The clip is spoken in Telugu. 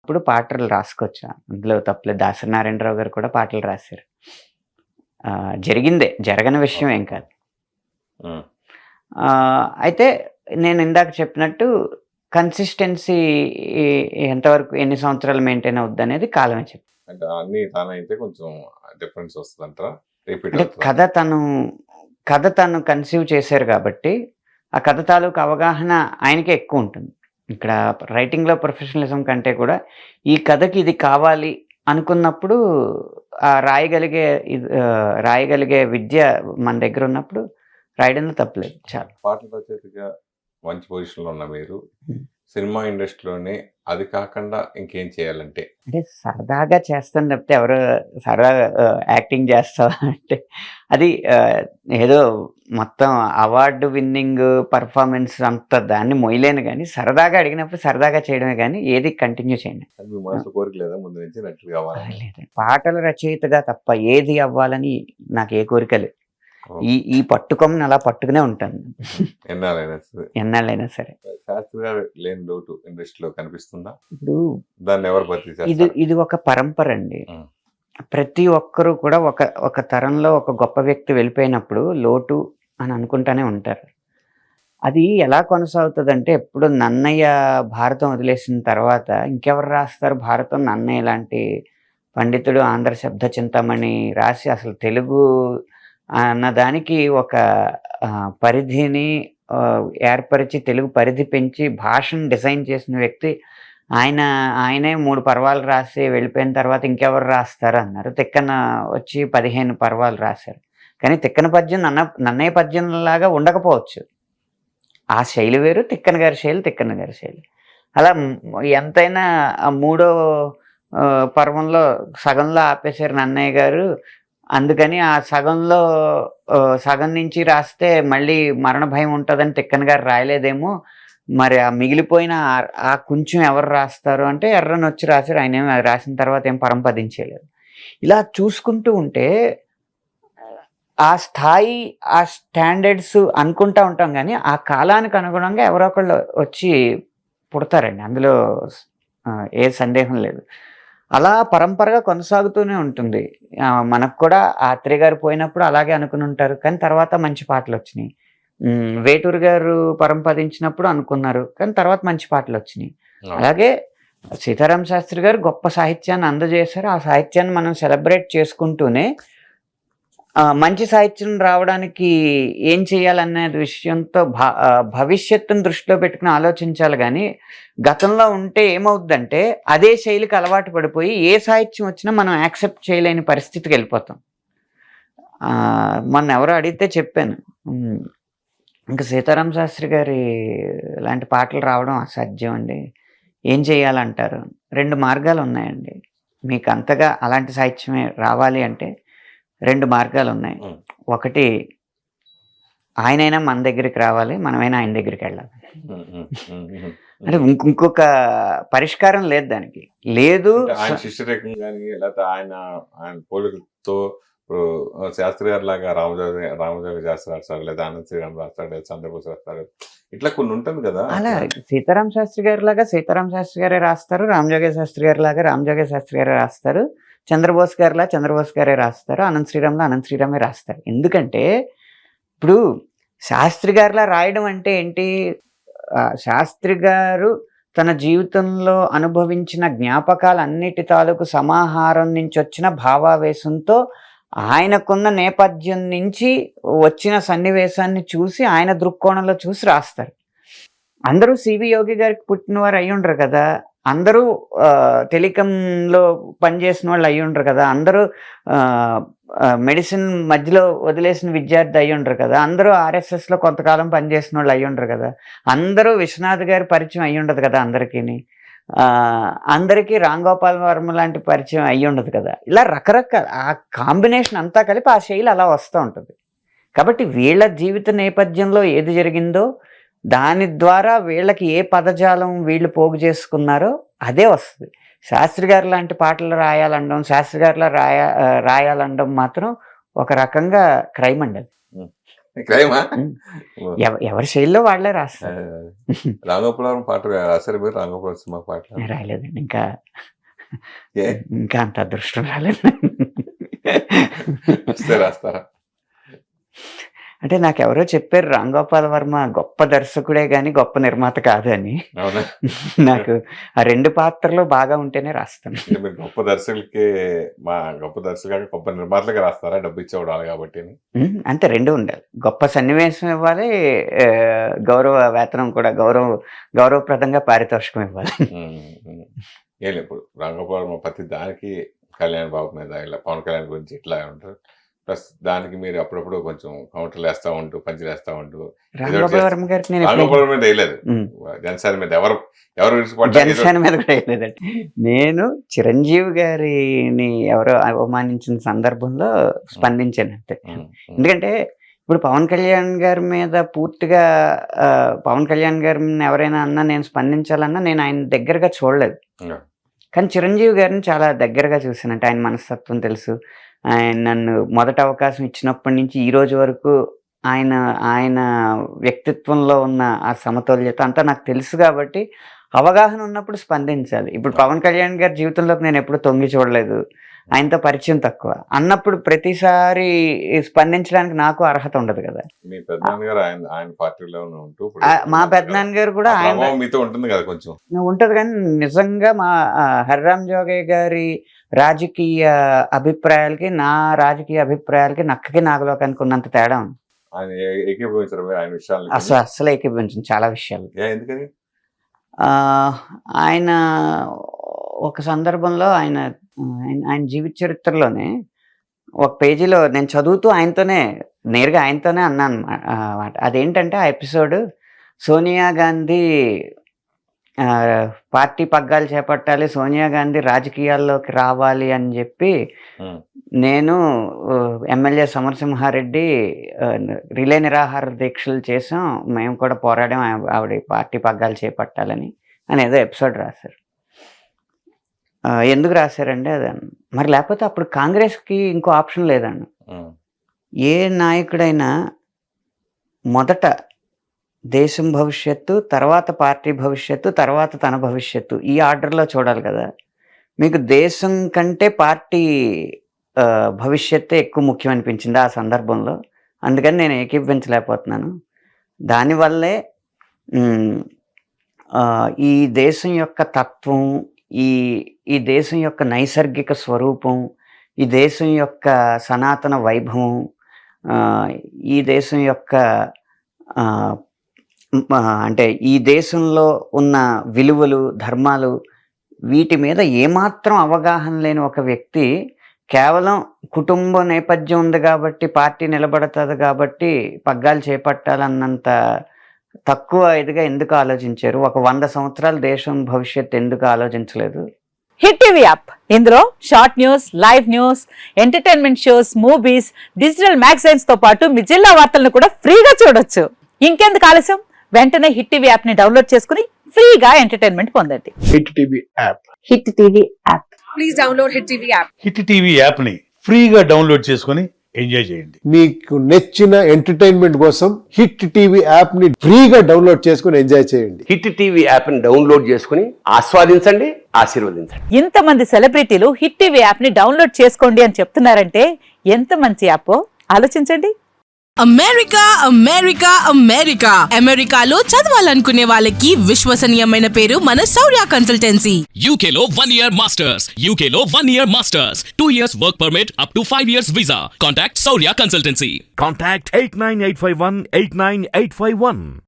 ఇప్పుడు పాటలు రాసుకోవచ్చు. అందులో తప్పులేదు. దాసరి నారాయణరావు గారు కూడా పాటలు రాశారు. జరిగిందే. జరగని విషయం ఏం కాదు. హ్మ్. అయితే నేను ఇందాక చెప్పినట్టు కన్సిస్టెన్సీ ఎంతవరకు ఎన్ని సంవత్సరాలు మెయింటైన్ అవుద్దనేది కాలమే చెప్తుంది. అంటే అన్నీ తానైతే కొంచెం డిఫరెన్స్ వస్తదంటారా? రిపీట్ అంటే అవుతదా? కథ తను కన్సీవ్ చేశారు కాబట్టి, ఆ కథ తాలూకు అవగాహన ఆయనకే ఎక్కువుంటుంది. ఇక్కడ రైటింగ్‌లో ప్రొఫెషనలిజం కంటే కూడా, ఈ కథకి ఇది కావాలి అనుకున్నప్పుడు రాయగలిగే విద్య మన దగ్గరున్నప్పుడు రాయడంలో తప్పులేదు. చాలు. పాటల రచయితగా మంచి పొజిషన్‌లో ఉన్న మీరు, హ్మ్. సినిమా ఇండస్ట్రీలోనే అది కాకుండా ఇంకేం చేయాలంటే? అంటే సరదాగా చేస్తాను తప్పితే ఎవరు సరదాగా యాక్టింగ్ చేస్తావా అంటే అది ఏదో మొత్తం అవార్డ్ విన్నింగ్ పెర్ఫార్మన్స్ అంత దాన్ని మొయ్యలేను గానీ, సరదాగా అడిగినప్పుడు సరదాగా చేయడమే గానీ, ఏది కంటిన్యూ చేయను. అది మీ మనసులో కోరిక లేదా ముందు నుంచి నటుడు కావాలని? లేదండి. పాటల రచయితగా తప్ప ఏది అవ్వాలని నాకు ఏ కోరిక లేదు. ఓహ్! ఈ పట్టుకొమ్మని అలా పట్టుకునే ఉంటాను. ఎన్నాళ్ళైనా సరే. ఎన్నాళ్ళైనా సరే. శాస్త్రి గారు లేని లోటు ఇండస్ట్రీలో కనిపిస్తుందా? ఇప్పుడు దాన్ని ఎవరు భర్తీ ఇది చేస్తారు? ఇది ఒక పరంపరండి. హ్మ్. ప్రతి ఒక్కరు కూడా ఒక తరంలో ఒక గొప్ప వ్యక్తి వెళ్ళిపోయినప్పుడు లోటు అని అనుకుంటానే ఉంటారు. అది ఎలా కొనసాగుతదంటే ఎప్పుడు నన్నయ్య భారతం వదిలేసిన తర్వాత ఇంకెవరు రాస్తారు భారతం? నన్నయ్య లాంటి పండితుడు ఆంధ్ర శబ్ద చింతామణి రాసి అసలు తెలుగు అన్నదానికి ఒక పరిధిని ఏర్పరిచి తెలుగు పరిధి పెంచి భాషను డిజైన్ చేసిన వ్యక్తి ఆయనే 3 పర్వాలు రాసి వెళ్ళిపోయిన తర్వాత ఇంకెవరు రాస్తారు అన్నారు. తిక్కన వచ్చి 15 పర్వాలు రాశారు. కానీ తిక్కన పద్యం నన్నయ్య పద్యంలాగా ఉండకపోవచ్చు. ఆ శైలి వేరు. తిక్కన గారి శైలి తిక్కన గారి శైలి. అలా ఎంతైనా ఆ మూడో పర్వంలో సగంలో ఆపేశారు నన్నయ్య గారు. అందుకని ఆ సగంలో సగం నుంచి రాస్తే మళ్ళీ మరణ భయం ఉంటదని తిక్కన గారు రాయలేదేమో! మరి ఆ మిగిలిపోయిన ఆ కొంచెం ఎవరు రాస్తారు అంటే ఎర్రనొచ్చి రాసారు. ఆయనేమి అది రాసిన తర్వాత ఏం పరంపదించేయలేదు. ఇలా చూసుకుంటూ ఉంటే ఆ స్థాయి, ఆ స్టాండర్డ్స్ అనుకుంటా ఉంటాం గానీ, ఆ కాలానికి అనుగుణంగా ఎవరో ఒకళ్ళు వచ్చి పుడతారండి. అందులో ఏ సందేహం లేదు. అలా పరంపరగా కొనసాగుతూనే ఉంటుంది. మనకు కూడా ఆత్రేయ గారు పోయినప్పుడు అలాగే అనుకునుంటారు. కానీ తర్వాత మంచి పాటలొచ్చినియి. వేటూరి గారు పరంపదించినప్పుడు అనుకున్నారు. కానీ తర్వాత మంచి పాటలొచ్చినియి. అవును. అలాగే సీతారామ శాస్త్రి గారు గొప్ప సాహిత్యాన్ని అందజేశారు. ఆ సాహిత్యాన్ని మనం సెలబ్రేట్ చేసుకుంటూనే మంచి సాహిత్యం రావడానికి ఏం చేయాలనే విషయంతో భవిష్యత్తును దృష్టిలో పెట్టుకొని ఆలోచించాలి గానీ, గతంలో ఉంటే ఏమవుద్దంటే, అదే శైలికి అలవాటు పడిపోయి ఏ సాహిత్యం వచ్చినా మనం యాక్సెప్ట్ చేయలేని పరిస్థితికెళ్ళిపోతాం. మొన్నెవరో అడిగితే చెప్పాను. ఇంక సీతారామ శాస్త్రి గారి లాంటి పాటలు రావడం అసాధ్యం అండి. ఏం చేయాలంటారు? 2 మార్గాలున్నాయండి. మీకంతగా అలాంటి సాహిత్యమే రావాలి అంటే 2 మార్గాలున్నాయి. ఒకటి ఆయనైనా మన దగ్గరికి రావాలి. మనమైనా ఆయన దగ్గరికెళ్ళాలి. అంటే ఇంకొక పరిష్కారం లేదు దానికి. లేదు. ఆయన శిష్యరేఖం గాని లేకపోతే ఆయన పోలికలతో ఇప్పుడు శాస్త్రి గారి లాగా రామజోగ శాస్త్రి రాస్తాడు, లేదా ఆనంద్ శ్రీరామ్ రాస్తాడు, లేదా చంద్రబోస్ రాస్తాడు. ఇట్లా కొన్ని ఉంటుంది కదా. అలా సీతారామ శాస్త్రి గారిలాగా సీతారామ శాస్త్రి గారే రాస్తారు. రామజోగ శాస్త్రి గారిలాగా రామజోగ శాస్త్రి గారే రాస్తారు. చంద్రబోస్ గారిలా చంద్రబోస్ గారే రాస్తారు. అనంత్ శ్రీరామ్‌లా అనంత్ శ్రీరామే రాస్తారు. ఎందుకంటే ఇప్పుడు శాస్త్రి గారిలా రాయడం అంటే ఏంటి? శాస్త్రి గారు తన జీవితంలో అనుభవించిన జ్ఞాపకాలన్నిటి తాలూకు సమాహారం నుంచొచ్చిన భావావేశంతో ఆయనకున్న నేపథ్యం నుంచి వచ్చిన సన్నివేశాన్ని చూసి ఆయన దృక్కోణంలో చూసి రాస్తారు. అందరూ సివి యోగి గారికి పుట్టినవారు అయ్యుండరు కదా! అందరూ టెలికాంలో పనిచేసిన వాళ్ళు అయ్యుండరు కదా! అందరూ మెడిసిన్ మధ్యలో వదిలేసిన విద్యార్థి అయ్యుండరు కదా! అందరూ ఆర్ఎస్ఎస్‌లో కొంతకాలం పనిచేసినోళ్ళు అయ్యుండరు కదా! అందరూ విశ్వనాథ్ గారి పరిచయం అయ్యుండదు కదా అందరికీని. అందరికీ రామ్ గోపాల్ వర్మ లాంటి పరిచయం అయ్యుండదు కదా! ఇలా రకరకాల ఆ కాంబినేషన్ అంతా కలిపి ఆ శైలి అలా వస్తూ ఉంటది. కాబట్టి వీళ్ళ జీవిత నేపథ్యంలో ఏది జరిగిందో దాని ద్వారా వీళ్ళకి ఏ పదజాలం వీళ్ళు పోగు చేసుకున్నారో అదే వస్తది. శాస్త్రి గారు లాంటి పాటలు రాయాలనడం, శాస్త్రి గారిలా రాయాలనడం మాత్రం ఒక రకంగా క్రైమ్ అండి అది. క్రైమా? ఎవరి శైలిలో వాళ్ళే రాస్తారు. రాంగోపాలవరం పాట రాశారు మీరు? రాంగోపాలవరం సినిమా పాటలు రాలేదండి ఏ ఇంకా అంత అదృష్టం రాలేదు. వస్తే రాస్తారా? అంటే నాకెవరో చెప్పారు రామ్ గోపాల్ వర్మ గొప్ప దర్శకుడే గాని గొప్ప నిర్మాత కాదు అని. అవునా? నాకు ఆ 2 పాత్రలు బాగా ఉంటేనే రాస్తాను. అంటే మీరు గొప్ప దర్శకులకి గొప్ప దర్శకులకి గొప్ప నిర్మాతలకి రాస్తారా డబ్బు ఇచ్చేవాడు కాబట్టి? అంతే 2 ఉండాలి. గొప్ప సన్నివేశం ఇవ్వాలి, గౌరవ వేతనం కూడా గౌరవప్రదంగా పారితోషికం ఇవ్వాలి. ఏం లేదు, ఇప్పుడు రాంగోపాల్ ప్రతి దానికి కళ్యాణ్ బాబు మీద ఇలా పవన్ కళ్యాణ్ గురించి ఇట్లా ఉంటారు. ప్లస్ దానికి మీరు అప్పుడప్పుడు కొంచెం కౌంటర్లు వేస్తా ఉంటూ పంచులు వేస్తా ఉంటూ రామ్ గోపాల్ వర్మ గారికి నేను రాంగోపాల్ మీద వేయలేదు, జనసేన మీద ఎవరు జనసేన మీద కూడా వేయలేదండి. నేను చిరంజీవి గారిని ఎవరో అవమానించిన సందర్భంలో స్పందించాను అంతే. ఎందుకంటే ఇప్పుడు పవన్ కళ్యాణ్ గారి మీద పూర్తిగా పవన్ కళ్యాణ్ గారిని ఎవరైనా అన్నా నేను స్పందించాలన్నా నేను ఆయన దగ్గరగా చూడలేదు. కానీ చిరంజీవి గారిని చాలా దగ్గరగా చూసానంటే ఆయన మనస్తత్వం తెలుసు. ఆయన నన్ను మొదటి అవకాశం ఇచ్చినప్పటి నుంచి ఈ రోజు వరకు ఆయన వ్యక్తిత్వంలో ఉన్న ఆ సమతుల్యత అంతా నాకు తెలుసు కాబట్టి అవగాహన ఉన్నప్పుడు స్పందించాలి. ఇప్పుడు పవన్ కళ్యాణ్ గారి జీవితంలోకి నేను ఎప్పుడు తొంగి చూడలేదు, ఆయనతో పరిచయం తక్కువ అన్నప్పుడు ప్రతిసారి స్పందించడానికి నాకు అర్హత ఉండదు కదా. మీ పెద్దనాన్నగారు ఆయన పార్టీలో ఉంటూ మా పెద్దనాన్నగారు కూడా ఆయన మీతో ఉంటుంది కదా కొంచెం ఉంటది. కానీ నిజంగా మా హరిరామ్ జోగయ్య గారి రాజకీయ అభిప్రాయాలకి నా రాజకీయ అభిప్రాయాలకి నక్కకి నాగలోకానికి ఉన్నంత తేడా ఉంది. ఆయన ఏకీభవించారు ఆయన విషయాలు? అసలు ఏకీభవించింది చాలా విషయాలు. ఎందుకని? ఆయన ఒక సందర్భంలో ఆయన జీవిత చరిత్రలోనే ఒక పేజీలో నేను చదువుతూ నేరుగా ఆయనతోనే అన్నాను అన్నమాట. అదేంటంటే ఆ ఎపిసోడ్ సోనియా గాంధీ పార్టీ పగ్గాలు చేపట్టాలి, సోనియా గాంధీ రాజకీయాల్లోకి రావాలి అని చెప్పి నేను ఎమ్మెల్యే సమరసింహారెడ్డి రిలే నిరాహార దీక్షలు చేసాం, మేము కూడా పోరాడాం ఆవిడ పార్టీ పగ్గాలు చేపట్టాలని అని ఏదో ఎపిసోడ్ రాశారు. ఎందుకు రాశారండి అది? మరి లేకపోతే అప్పుడు కాంగ్రెస్కి ఇంకో ఆప్షన్ లేదండి. ఏ నాయకుడైనా మొదట దేశం భవిష్యత్తు, తర్వాత పార్టీ భవిష్యత్తు, తర్వాత తన భవిష్యత్తు, ఈ ఆర్డర్లో చూడాలి కదా. మీకు దేశం కంటే పార్టీ భవిష్యత్తే ఎక్కువ ముఖ్యం అనిపించింది ఆ సందర్భంలో. అందుకని నేను ఏకీభవించలేకపోతున్నాను. దానివల్లే ఈ దేశం యొక్క తత్వం, ఈ దేశం యొక్క నైసర్గిక స్వరూపం, ఈ దేశం యొక్క సనాతన వైభవం, ఈ దేశం యొక్క అంటే ఈ దేశంలో ఉన్న విలువలు, ధర్మాలు, వీటి మీద ఏమాత్రం అవగాహన లేని ఒక వ్యక్తి కేవలం కుటుంబ నేపథ్యం ఉంది కాబట్టి, పార్టీ నిలబడుతుంది కాబట్టి పగ్గాలు చేపట్టాలన్నంత తక్కువ ఇదిగా ఎందుకు ఆలోచించారు? ఒక 100 సంవత్సరాల దేశం భవిష్యత్తు ఎందుకు ఆలోచించలేదు? హిట్ టీవీ యాప్, ఇందులో short news, live news, entertainment shows, movies, digital magazines తో పాటు మీ జిల్లా వార్తలను కూడా ఫ్రీగా చూడొచ్చు. ఇంకెందుకు ఆలస్యం? వెంటనే హిట్ టీవీ యాప్ ని డౌన్లోడ్ చేసుకుని ఫ్రీగా ఎంటర్టైన్మెంట్ పొందండి. Hit TV app. Hit TV app. Please download hit TV app. Hit TV app ని ఫ్రీగా డౌన్లోడ్ చేసుకుని ఎంజాయ్ చేయండి. మీకు నచ్చిన ఎంటర్టైన్మెంట్ కోసం హిట్ టీవీ యాప్ ని ఫ్రీగా డౌన్లోడ్ చేసుకుని ఎంజాయ్ చేయండి. హిట్ టీవీ యాప్ ని డౌన్లోడ్ చేసుకుని ఆస్వాదించండి, ఆశీర్వదించండి. ఇంతమంది సెలబ్రిటీలు హిట్ టీవీ యాప్ ని డౌన్లోడ్ చేసుకోండి అని చెప్తున్నారంటే ఎంత మంచి యాప్ ఆలోచించండి. అమెరికా అమెరికా అమెరికా అమెరికాలో చదవాలనుకునే వాళ్ళకి విశ్వసనీయమైన పేరు మన శౌర్య కన్సల్టెన్సీ. UK లో 1 year masters. UK లో 1 year masters. 2 years work permit up to 5 years visa. Contact Saurya Consultancy. Contact 89851 89851.